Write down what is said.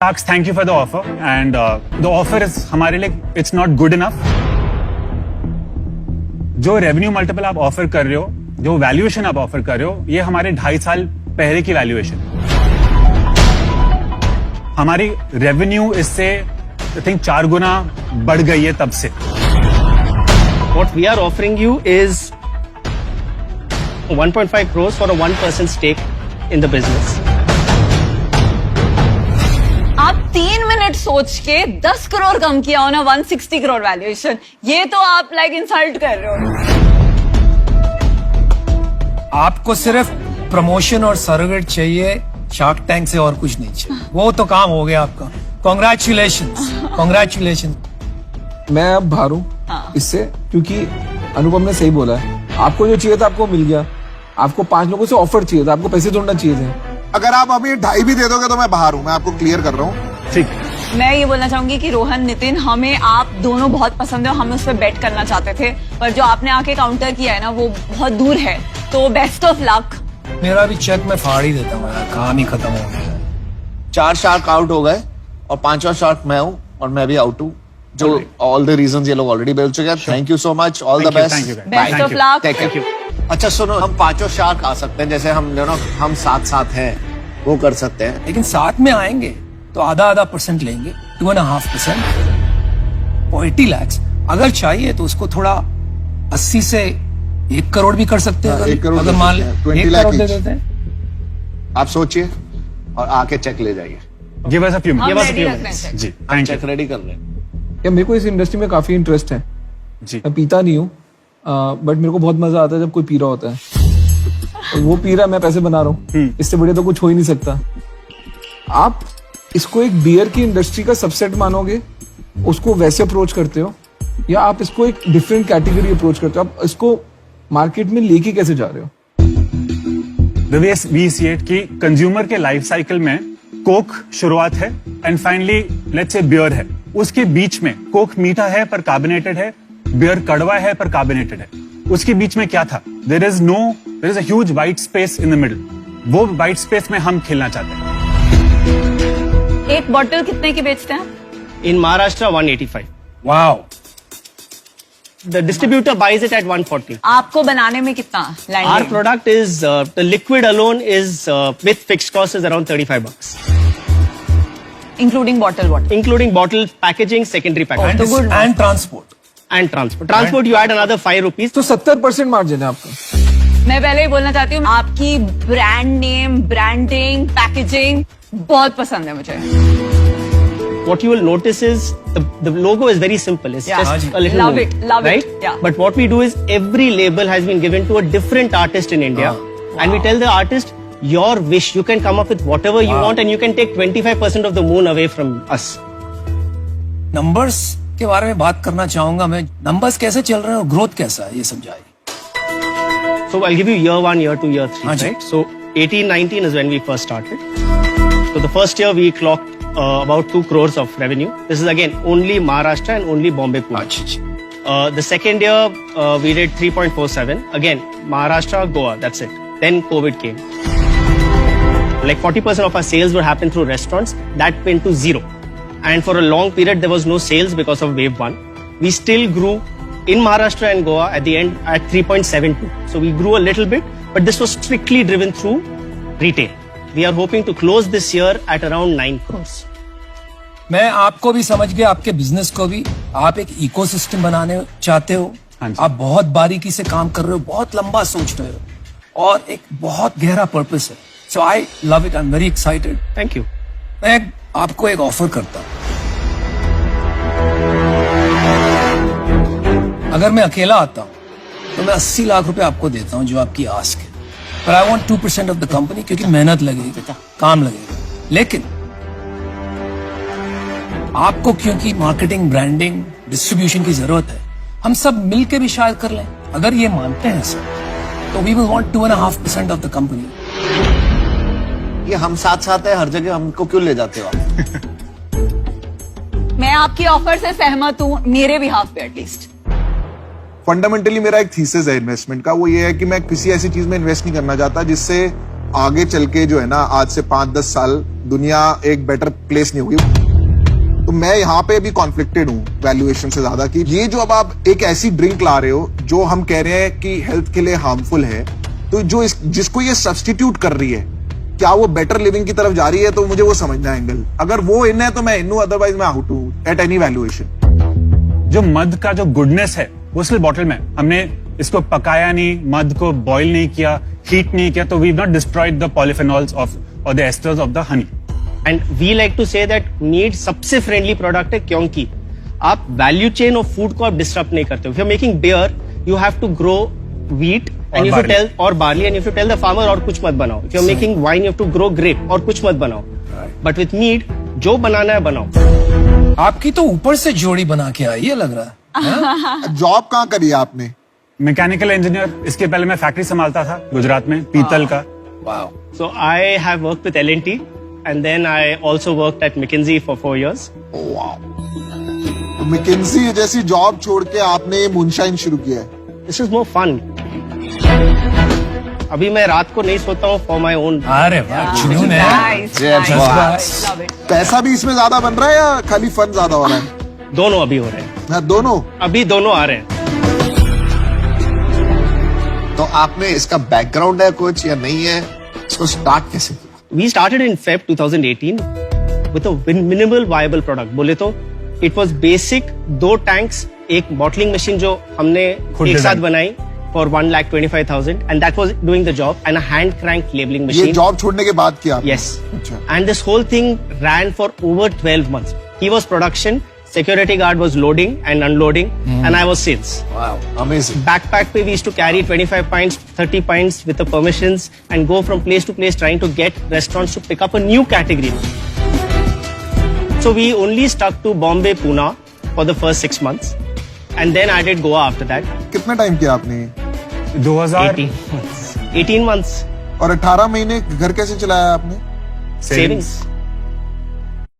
Sharks, thank you for the offer, and the offer is हमारे लिए it's not good enough. जो revenue multiple आप offer कर रहे हो, जो वैल्यूएशन आप ऑफर कर रहे हो, ये हमारे 2.5 साल पहले की वैल्यूएशन। हमारी रेवेन्यू इससे आई थिंक 4 गुना बढ़ गई है तब से। What we are offering you is 1.5 crores for a 1% stake in the business. आप 3 मिनट सोच के 10 करोड़ कम किया हो ना 160 करोड़ वैल्यूएशन, ये तो आप लाइक इंसल्ट कर रहे हो। आपको सिर्फ प्रमोशन और सरोगेट चाहिए शार्क टैंक से, और कुछ नहीं चाहिए। वो तो काम हो गया आपका। Congratulations, congratulations. मैं अब बाहर हूँ इससे, क्योंकि अनुपम ने सही बोला है। आपको जो चाहिए था आपको मिल गया। आपको 5 लोगों से ऑफर चाहिए था, आपको पैसे जोड़ना चाहिए थे। अगर आप अभी 2.5 भी दे दोगे तो मैं बाहर हूँ, मैं आपको क्लियर कर रहा हूँ। ठीक, मैं ये बोलना चाहूंगी कि रोहन, नितिन, हमें आप दोनों बहुत पसंद है, हम उस पर बेट करना चाहते थे, पर जो आपने आके काउंटर किया है ना वो बहुत दूर है, तो बेस्ट ऑफ लक। मेरा भी चेक मैं फाड़ ही देता हूँ यार, काम ही खत्म हो गया। 4 शार्क आउट हो गए और 5वां शार्क मैं हूँ, और मैं भी आउट हूँ। जो ऑल द रीजंस ये लोग ऑलरेडी बोल चुके हैं। Thank you so much, all the best. Best of luck. Thank you. अच्छा सुनो, हम 5 शार्क आ सकते हैं, जैसे हम साथ हैं, वो कर सकते हैं। लेकिन साथ में आएंगे तो आधा % लेंगे, 2.5%, 40 lakhs। अगर चाहिए तो उसको थोड़ा 80 से 1 करोड़ भी कर सकते हैं। 1 करोड़ अगर मान लें 20 1 लाख करोड़ दे each। देते हैं। आप सोचिए और आके चेक ले जाइए। गिव अस अ फ्यू हम मिनट्स। ready रख रहे हैं। जी, थैंक यू। चेक रेडी कर रहे हैं। या मेरे को इस इंडस्ट्री में काफी इंटरेस्ट है। जी, मैं पीता नहीं हूँ, बट मेरे को बहुत मजा आता है जब कोई पी रहा होता है। और वो पी रहा है, मैं पैसे बना रहा हूँ। इससे बढ़िया तो कुछ हो ही नहीं सकता। आप इसको एक बियर की इंडस्ट्री का सबसेट मानोगे, उसको वैसे अप्रोच करते हो, या आप इसको एक डिफरेंट कैटेगरी अप्रोच करते हो? आप इसको मार्केट में लेके कैसे जा रहे हो? The way we see it कि कंज्यूमर के लाइफ साइकिल में कोक शुरुआत है and finally let's say beer है। उसके बीच में कोक मीठा है पर कार्बोनेटेड है, बियर कड़वा है पर कार्बोनेटेड है। उसके बीच में क्या था? There is a huge white space in the middle. वो वाइट स्पेस में हम खेलना चाहते हैं। एक बॉटल कितने की बेचते हैं? In Maharashtra, 185. Wow. The distributor buys it at 140. आपको बनाने में कितना Our land? product is, the liquid alone is, with fixed cost is around $35. Including bottle water. Including bottle packaging, secondary packaging. तो good. And transport. And transport. Transport, you add another 5 rupees. तो 70% margin है आपका। मैं पहले ही बोलना चाहती हूँ, आपकी ब्रांड नेम, ब्रांडिंग, पैकेजिंग बहुत पसंद है मुझे। What you will notice is the logo is very simple. It's Yeah. just a little Love moon, it, love it. right? Yeah. But what we do is every label has been given to a different artist in India, and we tell the artist, your wish, you can come up with whatever you want, and you can take 25% of the moon away from us. Numbers के बारे में बात करना चाहूंगा मैं। Numbers कैसे चल रहे हैं और ग्रोथ कैसा है, ये समझाइए। So I'll give you year 1, year 2, year 3, हाँ जी। right? So 18-19 is when we first started. So the first year we clocked about 2 crores of revenue. This is again only Maharashtra and only Bombay Pune. The second year we did 3.47. Again Maharashtra, Goa. That's it. Then COVID came. Like 40% of our sales would happen through restaurants. That went to 0. And for a long period there was no sales because of wave 1. We still grew in Maharashtra and Goa at the end at 3.72. So we grew a little bit, but this was strictly driven through retail. We are hoping to close this year at around 9 crores. मैं आपको भी समझ गया, आपके business को भी। आप एक इकोसिस्टम बनाने चाहते हो। हाँ जी। आप बहुत बारीकी से काम कर रहे हो, बहुत लंबा सोच रहे हो, और एक बहुत गहरा पर्पस है। So I love it, I am very excited. Thank you. मैं आपको एक ऑफर करता हूं। अगर मैं अकेला आता हूं तो मैं 80 लाख रुपए आपको देता हूं, जो आपकी आस्क है। पर I want 2% of the company, क्योंकि मेहनत लगेगी, काम लगेगा। लेकिन आपको क्योंकि मार्केटिंग, ब्रांडिंग, डिस्ट्रीब्यूशन की जरूरत है, हम सब मिलके भी शायद कर लें। अगर ये मानते हैं सर, तो we will want 2.5% of the company. ये हम साथ है हर जगह, हमको क्यों ले जाते हो आप? मैं आपकी ऑफर से सहमत हूँ, मेरे भी हाफ पे एटलीस्ट। फंडामेंटली मेरा एक थीसिस है इन्वेस्टमेंट का, वो ये है कि मैं किसी ऐसी चीज में इन्वेस्ट नहीं करना चाहता जिससे आगे चल के जो है ना, आज से 5-10 साल दुनिया एक बेटर प्लेस नहीं होगी। तो मैं यहाँ पे भी कॉन्फ्लिक्टेड हूँ वैल्यूएशन से ज्यादा, कि ये जो अब आप एक ऐसी ड्रिंक ला रहे हो जो हम कह रहे हैं कि हेल्थ के लिए हार्मफुल है, तो जो जिसको ये सब्स्टिट्यूट कर रही है, क्या वो बेटर लिविंग की तरफ जा रही है? तो मुझे वो समझना है एंगल। अगर वो इन है तो मैं इन हूं, अदरवाइज मैं आउट हूं एट एनी वैल्यूएशन। जो मद का जो गुडनेस है वो सिर्फ बॉटल में, हमने इसको पकाया नहीं, मद को बॉईल नहीं किया, हीट नहीं किया, तो we not destroyed the polyphenols of और the esters of the honey. And we like to say that meat सबसे फ्रेंडली प्रोडक्ट है, क्योंकि आप वैल्यू चेन ऑफ फूड को आप डिस्टर्ब नहीं करते हो। If you are making beer, you have to grow wheat and if you tell or barley and if you tell the farmer और कुछ मत बनाओ. If you're making wine, you have to grow grape और कुछ मत बनाओ. But with meat, जो बनाना है बनाओ. आपकी तो ऊपर से जोड़ी बना के आई है लग रहा है। जॉब कहाँ करी है आपने? Mechanical engineer. इसके पहले मैं फैक्ट्री संभालता था गुजरात में, पीतल का। Wow. So I have worked with L&T and then I also worked at McKinsey for 4 years. तो McKinsey जैसी जॉब छोड़ के आपने मूनशाइन शुरू किया है। This is more fun. अभी मैं रात को नहीं सोता हूँ for my own. अरे वाह, जुनून है। Nice, Yeah, nice. boss. Love it. पैसा भी इसमें ज्यादा बन रहा है या खाली फन ज्यादा हो रहा है? दोनों अभी हो रहे हैं. हाँ, दोनों। अभी दोनों आ रहे हैं. तो आपने इसका बैकग्राउंड है कुछ या नहीं है? इसको स्टार्ट कैसे किया? We started in Feb 2018 with a minimal viable product. बोले तो it was basic 2 tanks, एक bottling machine जो हमने खुद एक साथ design. बनाई for 1,25,000 and that was doing the job, and a hand crank labeling ये machine. जॉब छोड़ने के बाद किया आपने? Yes. अच्छा। And this whole thing ran for over 12 months. He was production, security guard was loading and unloading, and I was sales. Wow, amazing. Backpack पे we used to carry 25 pints, 30 pints with the permissions and go from place to place trying to get restaurants to pick up a new category. So we only stuck to Bombay, Pune for the first 6 months, and then I did Goa after that. कितना time किया आपने? 2000 18 months. 18 months और 18 महीने घर कैसे चलाया आपने? savings.